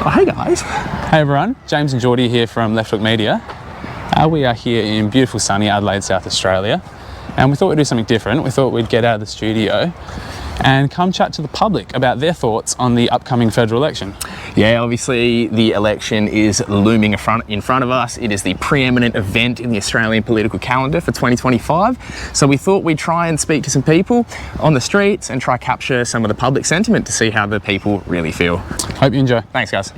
Oh, hey guys. Hey everyone, James and Geordie here from Left Hook Media. We are here in beautiful sunny Adelaide, South Australia, and we thought we'd do something different. We thought we'd get out of the studio and come chat to the public about their thoughts on the upcoming federal election. Yeah, obviously the election is looming in front of us. It is the preeminent event in the Australian political calendar for 2025. So we thought we'd try and speak to some people on the streets and try capture some of the public sentiment to see how the people really feel. Hope you enjoy. Thanks, guys.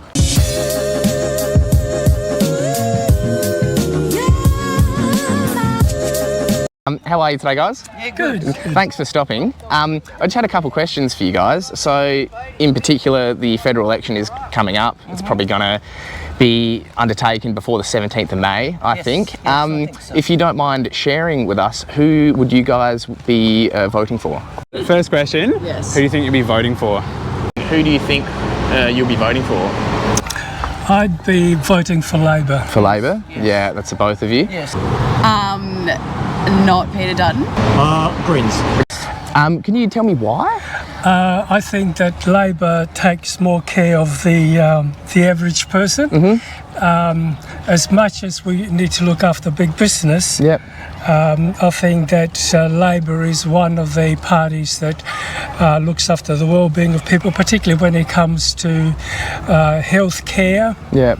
How are you today, guys? Yeah, good. Thanks for stopping. I just had a couple questions for you guys. So, in particular, the federal election is coming up. It's probably going to be undertaken before the 17th of May, I think. I think so. If you don't mind sharing with us, who would you guys be voting for? First question, Yes. who do you think you'll be voting for? Who do you think you'll be voting for? I'd be voting for Labor. For Labor? Yeah, that's the both of you. Yes. Not Peter Dutton. Greens. Can you tell me why? I think that Labor takes more care of the average person. As much as we need to look after big business, Yep. I think that Labor is one of the parties that looks after the well-being of people, particularly when it comes to health care. Yep.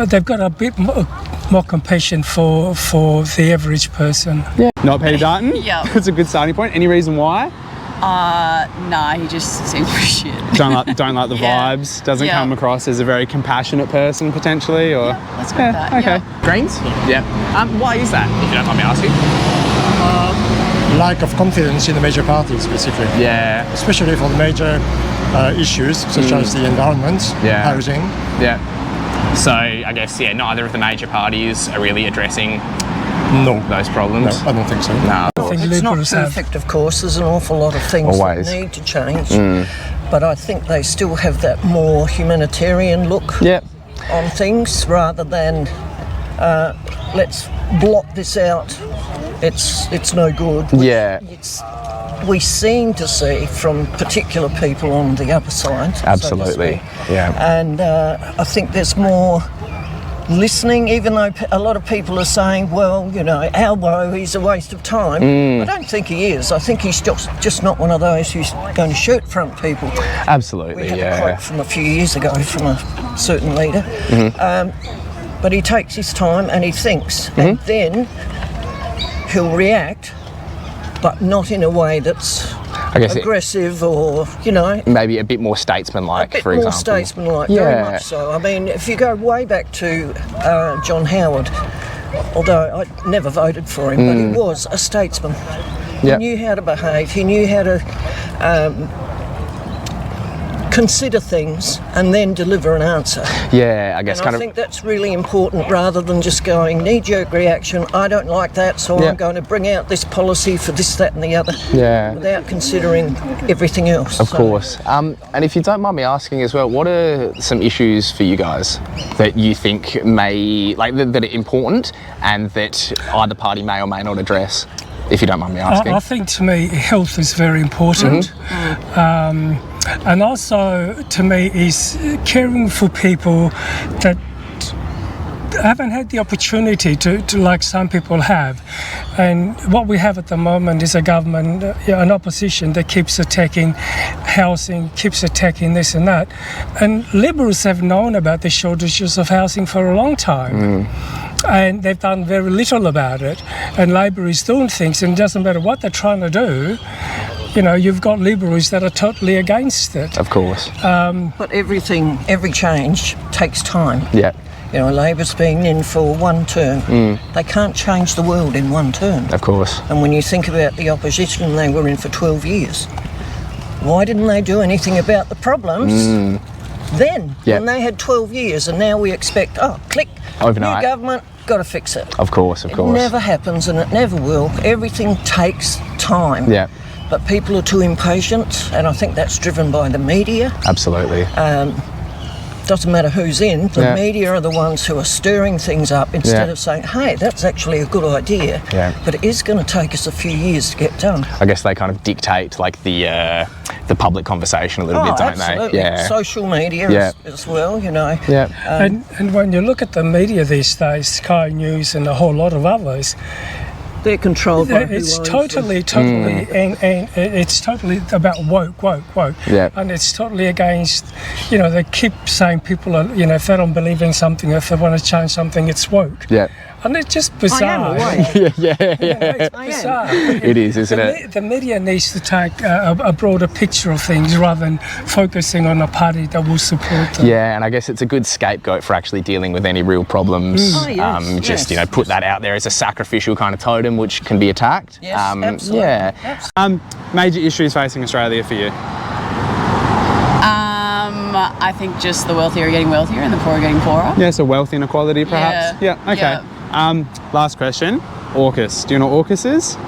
They've got a bit more compassion for the average person. Not Peter Dutton? Yeah. That's a good starting point. Any reason why? Nah, he just seems pretty shit. Don't like the Yeah. vibes? Doesn't Yeah. come across as a very compassionate person, potentially? Or Let's go with that. okay. Yeah. Greens? Yeah. Why is that, if you don't mind me asking? Lack of confidence in the major parties, specifically. Yeah. Especially for the major issues such as the environment, Yeah. housing. Yeah. So, I guess, yeah, neither of the major parties are really addressing No. those No, problems. I don't think so. No. I think It's not Liberals have. perfect, of course. There's an awful lot of things Always. that need to change. But I think they still have that more humanitarian look Yeah. on things rather than let's blot this out. It's no good. Yeah. We seem to see from particular people on the other side. so to Absolutely. speak. Yeah. And I think there's more listening, even though a lot of people are saying, well, you know, Albo, he's a waste of time. I don't think he is. I think he's just not one of those who's going to shoot front people. We Absolutely, had a yeah. quote from a few years ago from a certain leader. But he takes his time and he thinks, and then he'll react, but not in a way that's I guess aggressive or, you know, maybe a bit more statesmanlike, a bit for more example. statesmanlike, Yeah. very much so. I mean, if you go way back to John Howard, although I never voted for him, but he was a statesman. Yep. He knew how to behave, he knew how to consider things and then deliver an answer. Yeah, I guess And kind I think that's really important rather than just going knee-jerk reaction, I don't like that, so Yeah. I'm going to bring out this policy for this, that and the other, Yeah. without considering everything else. Of course. And if you don't mind me asking as well, what are some issues for you guys that you think may, like, that are important and that either party may or may not address, if you don't mind me asking? I think to me health is very important. And also to me is caring for people that haven't had the opportunity to like some people have. And what we have at the moment is a government, an opposition that keeps attacking housing, keeps attacking this and that. And Liberals have known about the shortages of housing for a long time. And they've done very little about it. And Labor is doing things, and it doesn't matter what they're trying to do. You know, you've got Liberals that are totally against it. Of course. But every change takes time. Yeah. You know, Labor's been in for one term. They can't change the world in one term. Of course. And when you think about the opposition, they were in for 12 years. Why didn't they do anything about the problems then, Yeah. when they had 12 years? And now we expect, click, Overnight. new government, got to fix it. Of course, of It course. never happens and it never will. Everything takes time. Yeah. But people are too impatient, and I think that's driven by the media. Absolutely. Doesn't matter who's in, the Yeah. media are the ones who are stirring things up instead Yeah. of saying, hey, that's actually a good idea, Yeah. but it is going to take us a few years to get done. I guess they kind of dictate like the the public conversation a little bit, don't absolutely. they? Yeah. Social media Yeah. as well, you know. Yeah. And when you look at the media these days, Sky News and a whole lot of others, They're controlled by who it's owns totally, and it's totally about woke. Yeah. And it's totally against, they keep saying people are, if they don't believe in something, if they want to change something, it's woke. Yeah. And it's just them. I am bizarre. aware. Yeah. It's I am. bizarre. It is, isn't it? The media needs to take a broader picture of things rather than focusing on a party that will support them. Yeah, and I guess it's a good scapegoat for actually dealing with any real problems. Oh, yes, Just yes. Put that out there as a sacrificial kind of totem which can be attacked. Yes, absolutely. Yeah. Absolutely. Major issues facing Australia for you? I think just the wealthy are getting wealthier and the poor are getting poorer. Yeah, so wealth inequality perhaps? Yeah. Okay. Last question. AUKUS. Do you know what AUKUS is? No,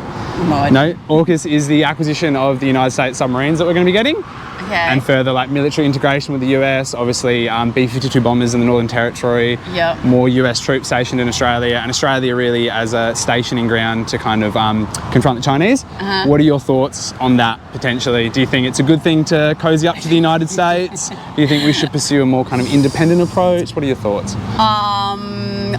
I No, AUKUS is the acquisition of the United States submarines that we're going to be getting, Okay. and further military integration with the US. Obviously, B-52 bombers in the Northern Territory. Yep. More US troops stationed in Australia, and Australia really as a stationing ground to kind of confront the Chinese. What are your thoughts on that potentially? Do you think it's a good thing to cozy up to the United States? Do you think we should pursue a more kind of independent approach? What are your thoughts?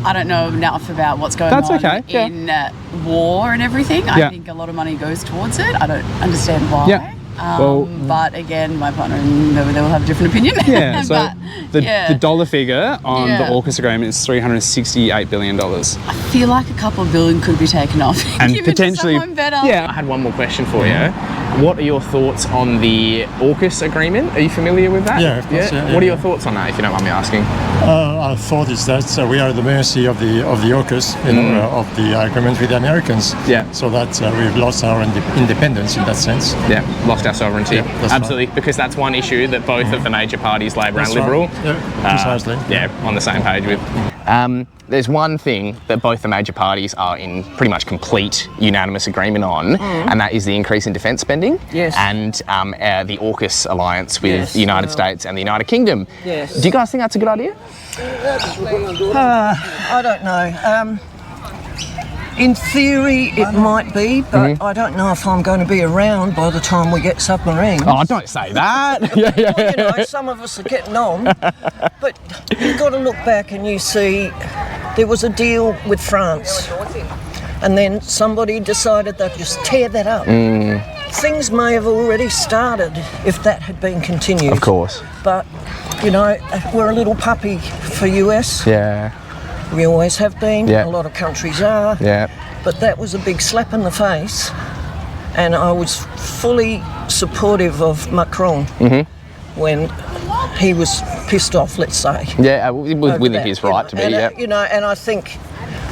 I don't know enough about what's going That's on okay, yeah. in war and everything. Yeah. I think a lot of money goes towards it. I don't understand why. Yeah. Well- but again, my partner and they will have a different opinion. Yeah, so But, the dollar figure on the Yeah. AUKUS agreement is $368 billion. I feel like a couple of billion could be taken off And given potentially- to someone better. Yeah. I had one more question for you. What are your thoughts on the AUKUS agreement? Are you familiar with that? Yeah, of course, yeah, What are your yeah. thoughts on that, if you don't mind me asking? Our thought is that we are at the mercy of the Orcus, of the agreement with the Americans. Yeah. So that we've lost our independence in that sense. Yeah, lost our sovereignty. Yeah, that's Absolutely, because that's one issue that both of the major parties, Labor and That's right. Liberal, Yeah, precisely. yeah, on the same page with. There's one thing that both the major parties are in pretty much complete unanimous agreement on, and that is the increase in defence spending. Yes. And the AUKUS alliance with Yes, the United well. States and the United Kingdom. Yes. Do you guys think that's a good idea? I don't know. In theory, it might be, but I don't know if I'm going to be around by the time we get submarines. Oh, don't say that. Yeah. Well, some of us are getting on, but you've got to look back and you see there was a deal with France, and then somebody decided they'd just tear that up. Things may have already started if that had been continued. Of course. But, we're a little puppy for US. Yeah. We always have been. Yeah. A lot of countries are. Yeah. But that was a big slap in the face, and I was fully supportive of Macron when he was pissed off, let's say. Yeah, within that, his right to be. and, Yeah. and I think,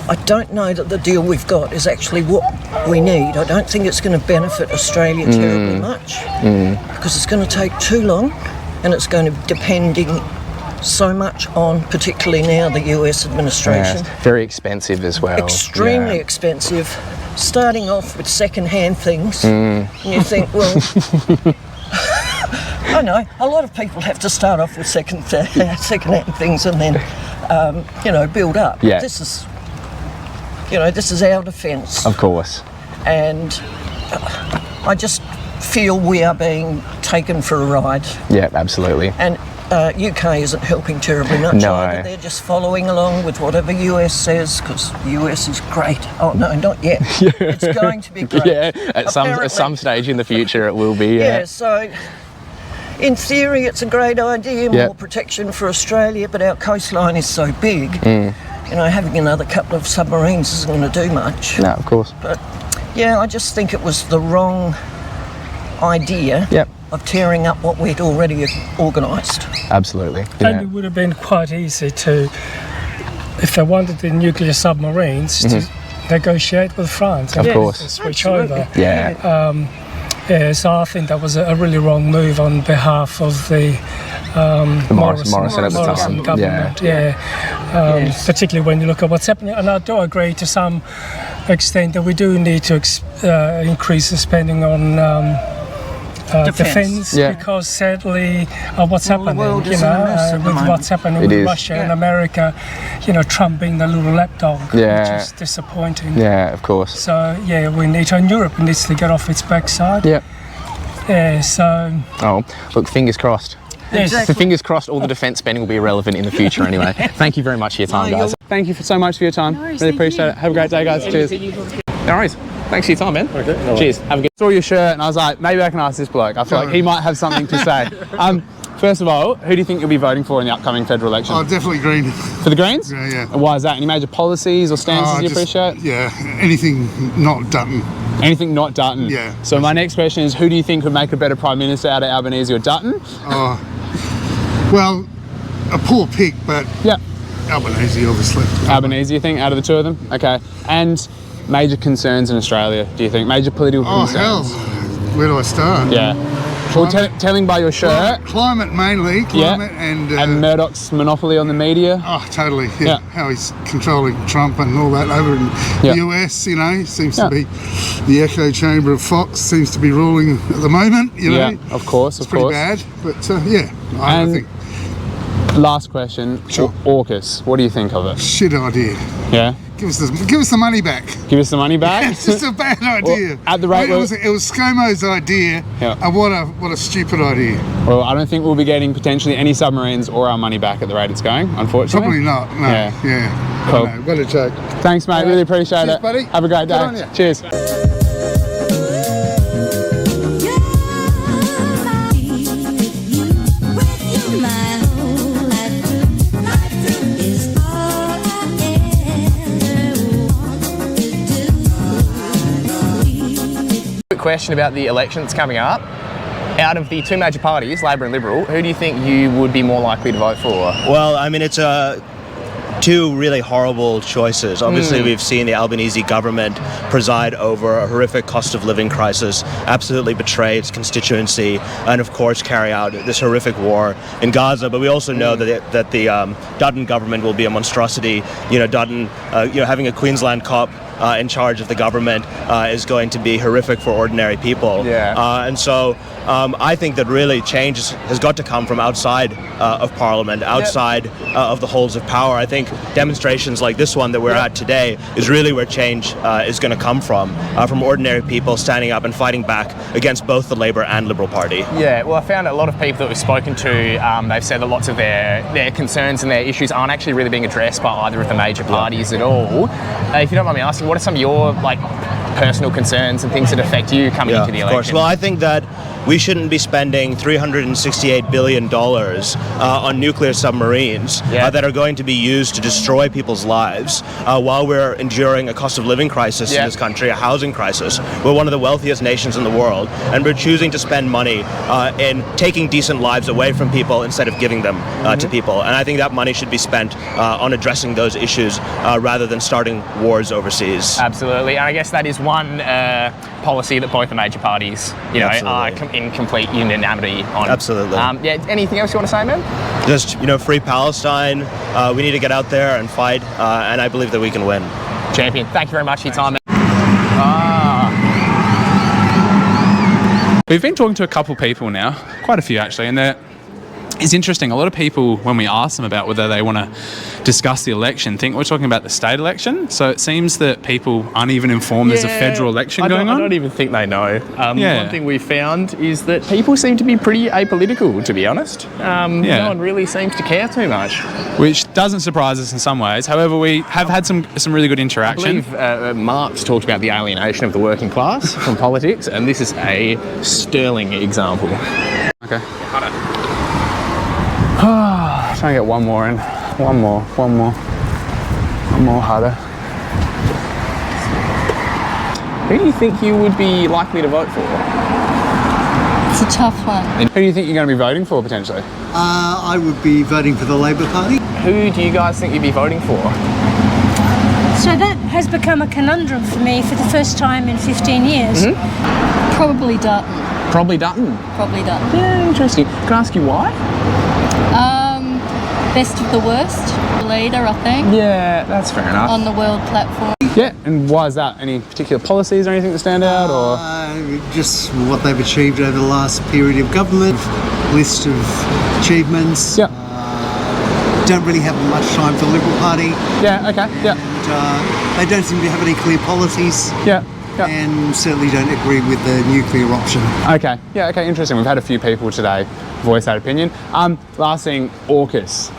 I don't know that the deal we've got is actually what we need. I don't think it's going to benefit Australia terribly much, because it's going to take too long, and it's going to be depending so much on, particularly now, the US administration. Yeah, very expensive as well. Extremely Yeah. expensive, starting off with second-hand things, and you think, well, I know a lot of people have to start off with second-hand things and then, build up. Yeah. This is our defence, Of course. and I just feel we are being taken for a ride, Yeah, absolutely. and. UK isn't helping terribly much No. either. They're just following along with whatever US says, because US is great. Oh no, not yet. It's going to be great. Yeah, at Apparently. some stage in the future it will be. Yeah, so in theory it's a great idea, more Yeah. protection for Australia, but our coastline is so big, having another couple of submarines isn't going to do much. No, of course. But yeah, I just think it was the wrong idea Yep. of tearing up what we'd already organised. Absolutely. And Yeah. it would have been quite easy to, if they wanted the nuclear submarines, to negotiate with France and Of course. switch Absolutely. over. Yeah. Yeah, so I think that was a really wrong move on behalf of the Morrison at the time. government. Yeah. Particularly when you look at what's happening. And I do agree to some extent that we do need to increase the spending on defence, Yeah. because sadly what's Well, the happening, world is in a mess at the with moment. what's happening It with is. Russia and Yeah. America, Trump being the little lapdog, Yeah. which is disappointing. Yeah, of course. So yeah, we need to, and Europe needs to get off its backside. Yeah. Yeah, so Oh, look, fingers crossed. yes. So fingers crossed all the defence spending will be irrelevant in the future anyway. Thank you very much for your time, guys. Thank you so much for your time. worries, Really thank appreciate you. it. Have a great day, guys. Cheers. No worries. Thanks for your time, man. Okay, no Cheers. Have a good. Saw your shirt and I was like, maybe I can ask this bloke. I feel like he might have something to say. First of all, who do you think you'll be voting for in the upcoming federal election? Oh, definitely green. For the Greens? Yeah. And why is that? Any major policies or stances you appreciate? Yeah, anything not Dutton. Anything not Dutton? Yeah. So my next question is, who do you think would make a better Prime Minister out of Albanese or Dutton? Well, a poor pick, but Yeah. Albanese, obviously. Albanese, you think, out of the two of them? Okay. And major concerns in Australia, do you think? Major political Oh, hell. concerns? Where do I start? Yeah. Well, telling by your shirt. Climate mainly, climate and Murdoch's monopoly on the media. oh, totally. Yeah. Yeah. How he's controlling Trump and all that over in Yeah. the US, you know, seems Yeah. to be the echo chamber of Fox seems to be ruling at the moment, you know. Yeah, of course, It's of pretty course. bad, but yeah, I And- think Last question. Sure. Orcus, what do you think of it? shit idea. Yeah? Give us the money back. Give us the money back? It's just a bad idea. at the rate it was ScoMo's idea, Yeah. and what a stupid idea. Well, I don't think we'll be getting potentially any submarines or our money back at the rate it's going, unfortunately. Probably not. No. Yeah. Yeah. Cool. No, what a joke. Thanks, mate. Really appreciate Cheers, it. buddy. Have a great Good day. on ya. Cheers. Quick question about the election that's coming up. Out of the two major parties, Labor and Liberal, who do you think you would be more likely to vote for? Well, I mean, it's two really horrible choices. Obviously, we've seen the Albanese government preside over a horrific cost of living crisis, absolutely betray its constituency, and of course carry out this horrific war in Gaza. But we also know that the Dutton government will be a monstrosity. You know, Dutton, having a Queensland cop in charge of the government is going to be horrific for ordinary people. Yeah. And so I think that really change has got to come from outside of Parliament, outside of the halls of power. I think demonstrations like this one that we're at today is really where change is going to come from ordinary people standing up and fighting back against both the Labour and Liberal Party. Yeah, well, I found a lot of people that we've spoken to, they've said that lots of their concerns and their issues aren't actually really being addressed by either of the major parties at all. If you don't mind me asking, what are some of your personal concerns and things that affect you coming into the election? Of course. Well, I think that we shouldn't be spending $368 billion on nuclear submarines that are going to be used to destroy people's lives while we're enduring a cost of living crisis in this country, a housing crisis. We're one of the wealthiest nations in the world, and we're choosing to spend money in taking decent lives away from people instead of giving them to people. And I think that money should be spent on addressing those issues rather than starting wars overseas. Absolutely, and I guess that is one policy that both the major parties, are in complete unanimity on. Absolutely. Anything else you want to say, man? Just, free Palestine. We need to get out there and fight, and I believe that we can win. Champion, thank you very much for your time, man. We've been talking to a couple people now, quite a few actually, and it's interesting. A lot of people, when we ask them about whether they want to discuss the election, think we're talking about the state election. So it seems that people aren't even informed there's a federal election going on. I don't even think they know. Yeah. One thing we found is that people seem to be pretty apolitical, to be honest. No one really seems to care too much. Which doesn't surprise us in some ways. However, we have had some really good interaction. I believe Marx talked about the alienation of the working class from politics, and this is a sterling example. Okay. Trying to get one more in. One more harder. Who do you think you would be likely to vote for? It's a tough one. And who do you think you're going to be voting for potentially? I would be voting for the Labor Party. Who do you guys think you'd be voting for? So that has become a conundrum for me for the first time in 15 years. Probably Dutton. Probably Dutton. Probably Dutton. Yeah, interesting. Can I ask you why? Best of the worst leader, I think, Yeah, that's fair enough. on the world platform. Yeah, and why is that? Any particular policies or anything that stand out, or? Just what they've achieved over the last period of government, list of achievements. Yeah. Don't really have much time for the Liberal Party. Yeah. Okay. Yeah. And, they don't seem to have any clear policies. Yeah. and certainly don't agree with the nuclear option. Okay. Yeah. Okay. Interesting. We've had a few people today voice that opinion. Last thing, Orcus.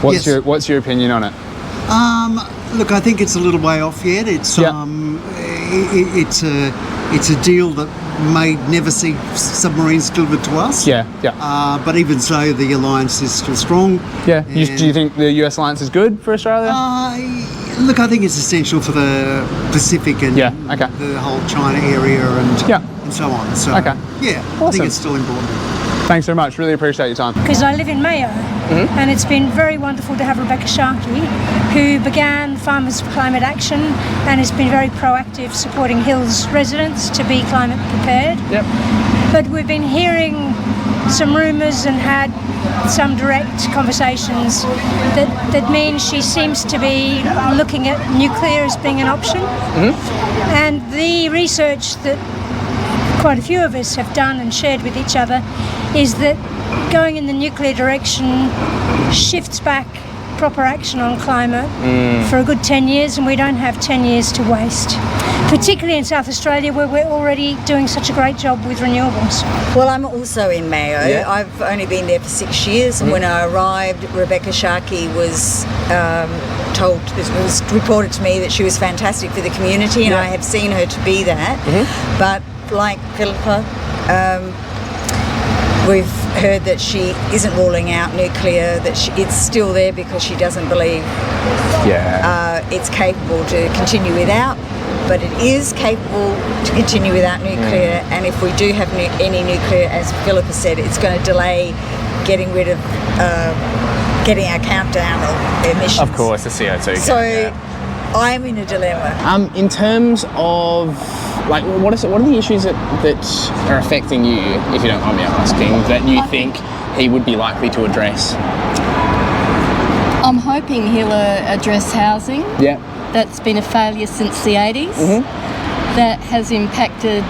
Yes. What's your opinion on it? Look, I think it's a little way off yet. It's it's a deal that may never see submarines delivered to us. Yeah. But even so, the alliance is still strong. Yeah. Do you think the US alliance is good for Australia? Look, I think it's essential for the Pacific and the whole China area and so on. So, I think it's still important. Thanks very much. Really appreciate your time. Because I live in Mayo, and it's been very wonderful to have Rebecca Sharkey, who began Farmers for Climate Action and has been very proactive supporting Hills residents to be climate prepared. Yep. But we've been hearing some rumours and had some direct conversations that mean she seems to be looking at nuclear as being an option. And the research that quite a few of us have done and shared with each other is that going in the nuclear direction shifts back proper action on climate for a good 10 years, and we don't have 10 years to waste, particularly in South Australia where we're already doing such a great job with renewables. Well, I'm also in Mayo. Yeah. I've only been there for 6 years, and when I arrived, Rebecca Sharkey was it was reported to me that she was fantastic for the community, and I have seen her to be that. But like Philippa, we've heard that she isn't ruling out nuclear, that it's still there because she doesn't believe it's capable to continue without, but it is capable to continue without nuclear, and if we do have any nuclear, as Philippa said, it's going to delay getting rid of, getting our countdown of emissions. Of course, the CO2. So I'm in a dilemma. In terms of, like, what are the issues that are affecting you, if you don't mind me asking, that you think he would be likely to address? I'm hoping he'll address housing. Yeah. That's been a failure since the 80s. That has impacted,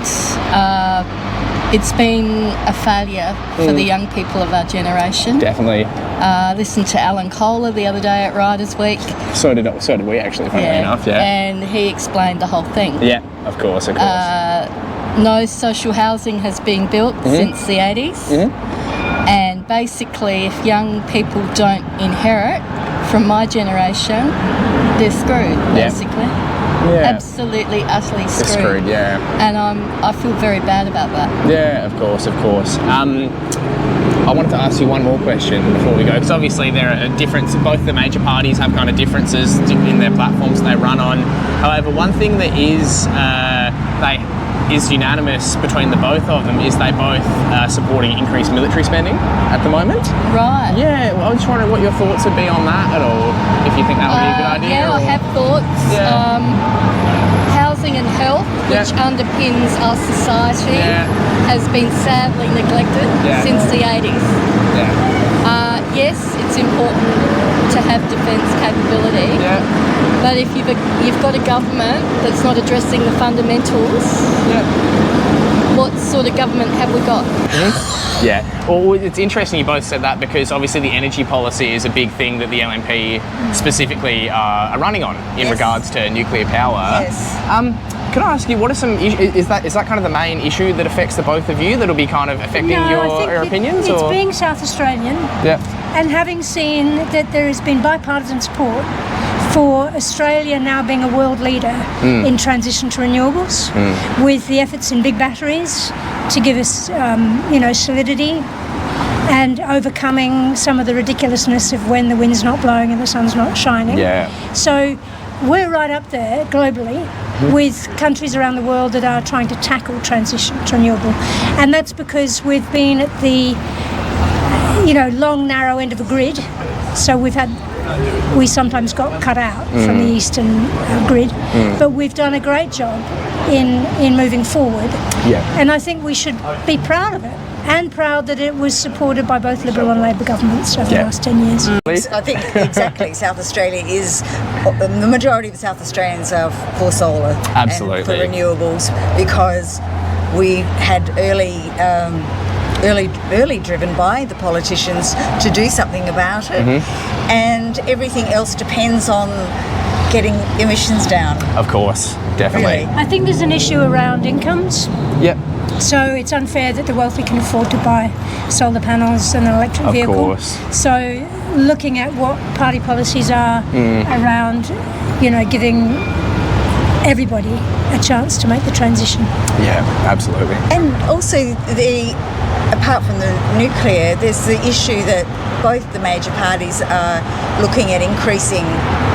it's been a failure for the young people of our generation. Definitely. Listened to Alan Kohler the other day at Riders Week. So did we actually, funnily enough, And he explained the whole thing. Yeah, of course. No social housing has been built since the 80s. And basically, if young people don't inherit from my generation, they're screwed, basically. Absolutely, utterly screwed. And I feel very bad about that. Yeah, of course. I wanted to ask you one more question before we go, because obviously there are differences. Both the major parties have kind of differences in their platforms they run on. However, one thing that is unanimous between the both of them is they both are supporting increased military spending at the moment. Right. Yeah, well, I was just wondering what your thoughts would be on that at all, if you think that would be a good idea. Yeah, I have thoughts. Housing and health, which underpins our society, has been sadly neglected since the 80s. Yes, it's important to have defence capability, but if you've got a government that's not addressing the fundamentals, what sort of government have we got? Yeah, well, it's interesting you both said that, because obviously the energy policy is a big thing that the LNP specifically are running on in regards to nuclear power. Can I ask you, what are some is that kind of the main issue that affects the both of you, that'll be kind of affecting your opinions? It's being South Australian and having seen that there has been bipartisan support for Australia now being a world leader in transition to renewables, with the efforts in big batteries to give us, solidity, and overcoming some of the ridiculousness of when the wind's not blowing and the sun's not shining. So we're right up there globally with countries around the world that are trying to tackle transition to renewable, and that's because we've been at the long narrow end of a grid. So we sometimes got cut out from the eastern grid, but we've done a great job in moving forward. And I think we should be proud of it, and proud that it was supported by both Liberal and Labor governments over the last 10 years. I think exactly. South Australia is, the majority of South Australians are for solar and for renewables, because we had early driven by the politicians to do something about it, and everything else depends on getting emissions down. Of course. definitely. I think there's an issue around incomes. Yep. So it's unfair that the wealthy can afford to buy solar panels and an electric vehicle. Of course. So looking at what party policies are around, giving everybody a chance to make the transition. Yeah, absolutely. And also, apart from the nuclear, there's the issue that both the major parties are looking at increasing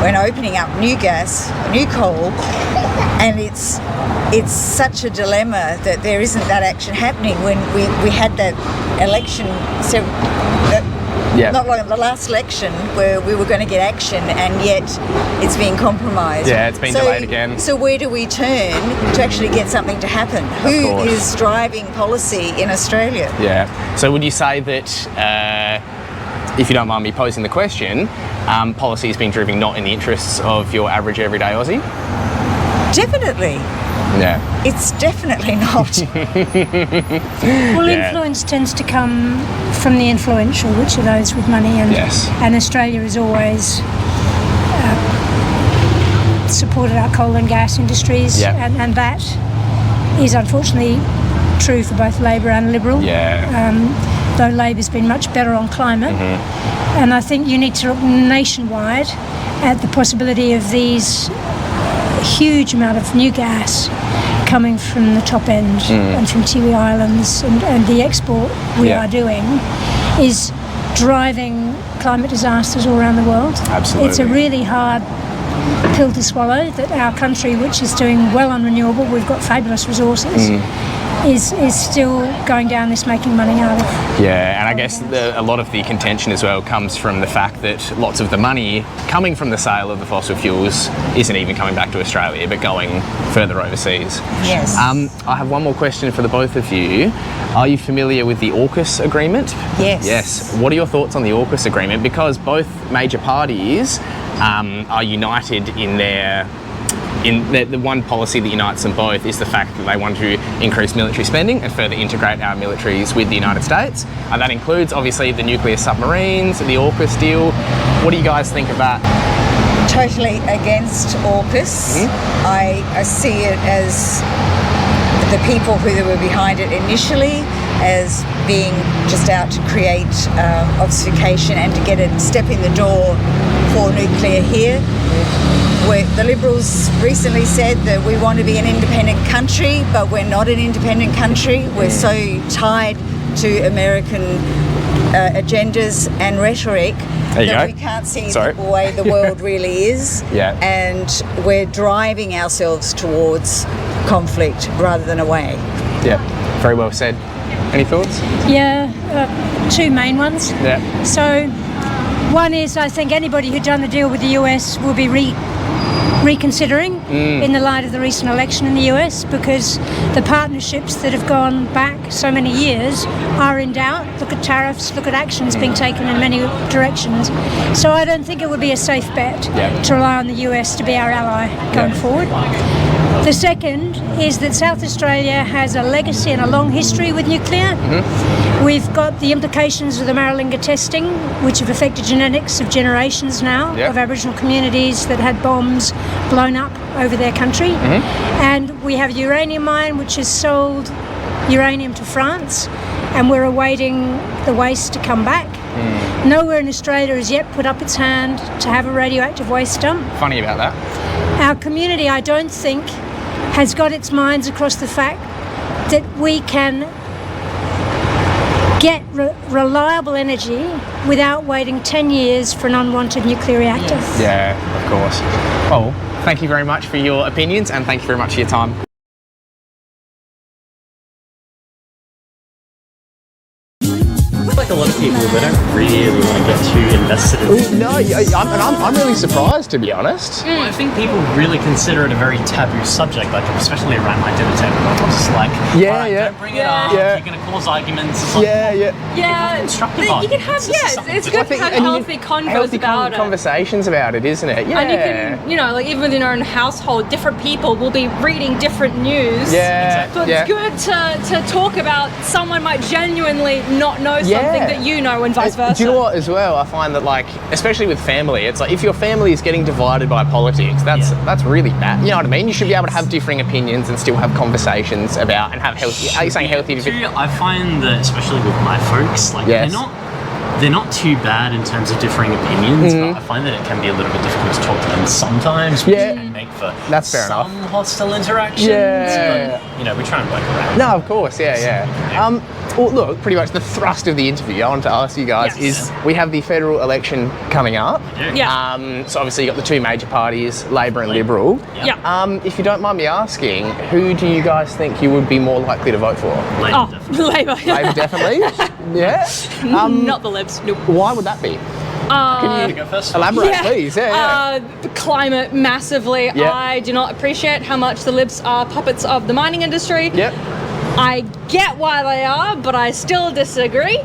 when opening up new gas, new coal, and it's such a dilemma that there isn't that action happening when we had that election not long the last election where we were going to get action, and yet it's being compromised. Yeah, it's been delayed again. So where do we turn to actually get something to happen? Who is driving policy in Australia? Yeah. So would you say that, if you don't mind me posing the question, policy is being driven not in the interests of your average everyday Aussie? Definitely. Yeah. It's definitely not. Well, influence tends to come from the influential, which are those with money, and Australia has always supported our coal and gas industries, and that is unfortunately true for both Labor and Liberal. Though Labor's been much better on climate, and I think you need to look nationwide at the possibility of these huge amount of new gas coming from the top end and from Tiwi Islands, and the export we are doing is driving climate disasters all around the world. Absolutely. It's a really hard pill to swallow that our country, which is doing well on renewable, we've got fabulous resources, is still going down this making money out of. Yeah, and I guess a lot of the contention as well comes from the fact that lots of the money coming from the sale of the fossil fuels isn't even coming back to Australia, but going further overseas. Yes. I have one more question for the both of you. Are you familiar with the Orcus agreement? Yes. Yes. What are your thoughts on the Orcus agreement? Because both major parties are united in the one policy that unites them both is the fact that they want to increase military spending and further integrate our militaries with the United States. And that includes, obviously, the nuclear submarines, the Orcus deal. What do you guys think of that? Totally against Orcus. I see it as the people who were behind it initially as being just out to create obfuscation and to get a step in the door for nuclear here. The Liberals recently said that we want to be an independent country, but we're not an independent country. We're so tied to American agendas and rhetoric that we can't see the way the world really is. And we're driving ourselves towards conflict rather than away. Yeah, very well said. Any thoughts? Yeah, two main ones. Yeah. So one is, I think anybody who'd done the deal with the US will be reconsidering in the light of the recent election in the US, because the partnerships that have gone back so many years are in doubt. Look at tariffs, look at actions being taken in many directions. So I don't think it would be a safe bet to rely on the US to be our ally going forward. The second is that South Australia has a legacy and a long history with nuclear. We've got the implications of the Maralinga testing, which have affected genetics of generations now of Aboriginal communities that had bombs blown up over their country. And we have a uranium mine which has sold uranium to France, and we're awaiting the waste to come back. Nowhere in Australia has yet put up its hand to have a radioactive waste dump. Funny about that. Our community, I don't think, has got its minds across the fact that we can get reliable energy without waiting 10 years for an unwanted nuclear reactor. Yeah, of course. Well, thank you very much for your opinions, and thank you very much for your time. Like a lot of people, they don't really want to get too invested in it. No, I'm really surprised, to be honest. Well, I think people really consider it a very taboo subject, like especially around my dinner table. I'm just like, don't bring it up. You're going to cause arguments. It's like, constructive you can have, it's good to have healthy convos about it. Conversations about it, isn't it? Yeah. And you can, like even within your own household, different people will be reading different news. Yeah. So it's good to talk about. Someone might genuinely not know something that you know and vice versa. Do you know what, as well, I find that, like, especially with family, it's like if your family is getting divided by politics, that's really bad. You know what I mean? You should be able to have differing opinions and still have conversations about and have healthy. Are you saying healthy? I find that, especially with my folks, like they're not too bad in terms of differing opinions, but I find that it can be a little bit difficult to talk to them sometimes, which can make for some hostile interactions. But, you know, we try and work around. No, of course, well, look, pretty much the thrust of the interview I wanted to ask you guys is we have the federal election coming up. So obviously you've got the two major parties, Labor and Liberal. If you don't mind me asking, who do you guys think you would be more likely to vote for? Labor. Labor, definitely? Yeah? Not the Libs, nope. Why would that be? Can you go first? Elaborate, please. The climate, massively. I do not appreciate how much the Libs are puppets of the mining industry. I get why they are, but I still disagree.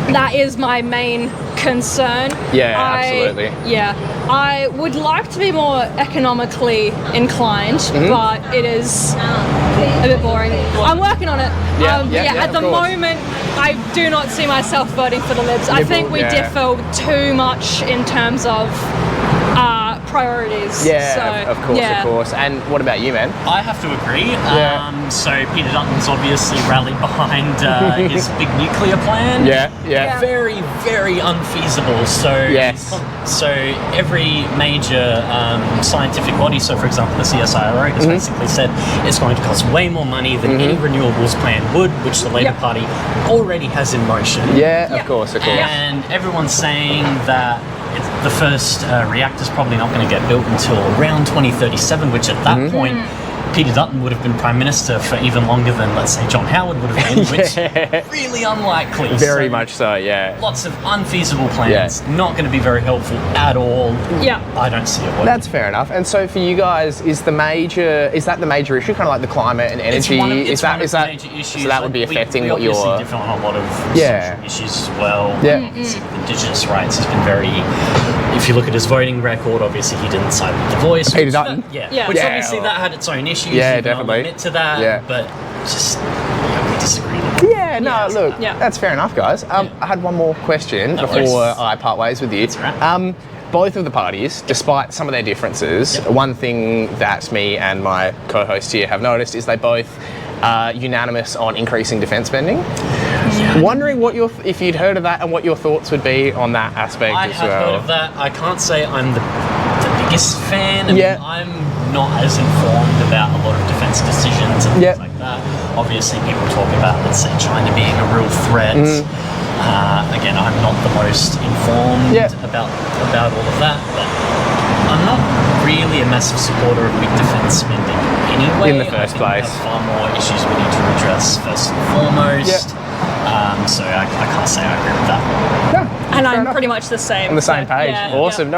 That is my main concern. Absolutely. I would like to be more economically inclined, but it is a bit boring. I'm working on it. At the moment, I do not see myself voting for the Libs. I think we differ too much in terms of priorities. Of course. And what about you, man? I have to agree. So Peter Dutton's obviously rallied behind his big nuclear plan. Very, very unfeasible. So every major scientific body, so for example the CSIRO has basically said it's going to cost way more money than any renewables plan would, which the Labor Party already has in motion. Of course. And everyone's saying that the first reactor's probably not going to get built until around 2037, which at that point Peter Dutton would have been Prime Minister for even longer than, let's say, John Howard would have been, which really unlikely. Very much so, Lots of unfeasible plans, not going to be very helpful at all. I don't see it working. That's fair enough. And so for you guys, is that the major issue, kind of like the climate and energy? It's one of the major issues. So that would be affecting what you're... We obviously differ on a lot of social issues as well. Indigenous rights has been very... If you look at his voting record, obviously he didn't side with the Voice. Peter Dutton? Which obviously that had its own issues. Definitely. Admit to that, but just we disagree. That's fair enough, guys. I had one more question before I part ways with you. Both of the parties, despite some of their differences, one thing that me and my co-host here have noticed is they both are unanimous on increasing defence spending. Wondering if you'd heard of that and what your thoughts would be on that aspect I as have well. heard of that. I can't say I'm the biggest fan. I'm not as informed about a lot of defence decisions and things like that. Obviously, people talk about, let's say, China being a real threat. Again, I'm not the most informed about all of that, but I'm not really a massive supporter of big defence spending anyway. In the first place. We have far more issues we need to address first and foremost. So I can't say I agree with that. And I'm pretty much the same. On the same page. Awesome.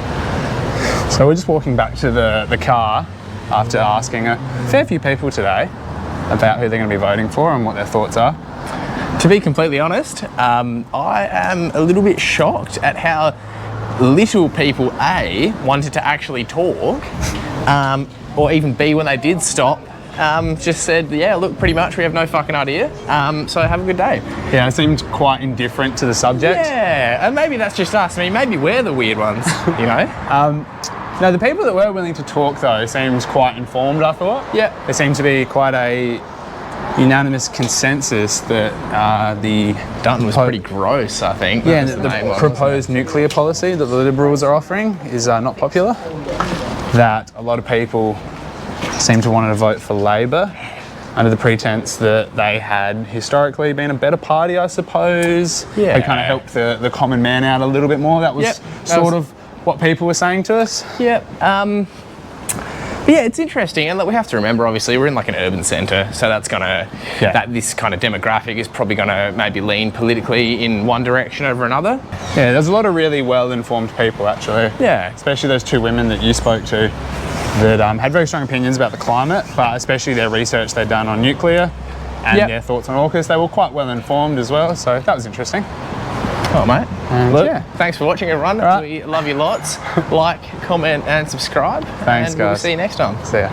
So we're just walking back to the car after asking a fair few people today about who they're going to be voting for and what their thoughts are. To be completely honest, I am a little bit shocked at how little people, A, wanted to actually talk, or even B, when they did stop, just said, look, pretty much we have no fucking idea, so have a good day. Yeah, it seemed quite indifferent to the subject. Yeah, and maybe that's just us. I mean, maybe we're the weird ones, you know? No, the people that were willing to talk, though, seemed quite informed, I thought. There seemed to be quite a unanimous consensus that the... Dutton was pretty gross, I think. The proposed nuclear policy that the Liberals are offering is not popular. That a lot of people seem to want to vote for Labor under the pretense that they had historically been a better party, I suppose. They kind of helped the common man out a little bit more. That was sort of what people were saying to us. But yeah, it's interesting, and we have to remember, obviously, we're in like an urban centre, so that's gonna this kind of demographic is probably gonna maybe lean politically in one direction over another. Yeah, there's a lot of really well-informed people, actually. Especially those two women that you spoke to that had very strong opinions about the climate, but especially their research they'd done on nuclear and their thoughts on Orcus. They were quite well-informed as well, so that was interesting. Oh, mate. Look, thanks for watching, everyone. We love you lots. Like, comment, and subscribe. Thanks, and guys. We'll see you next time. See ya.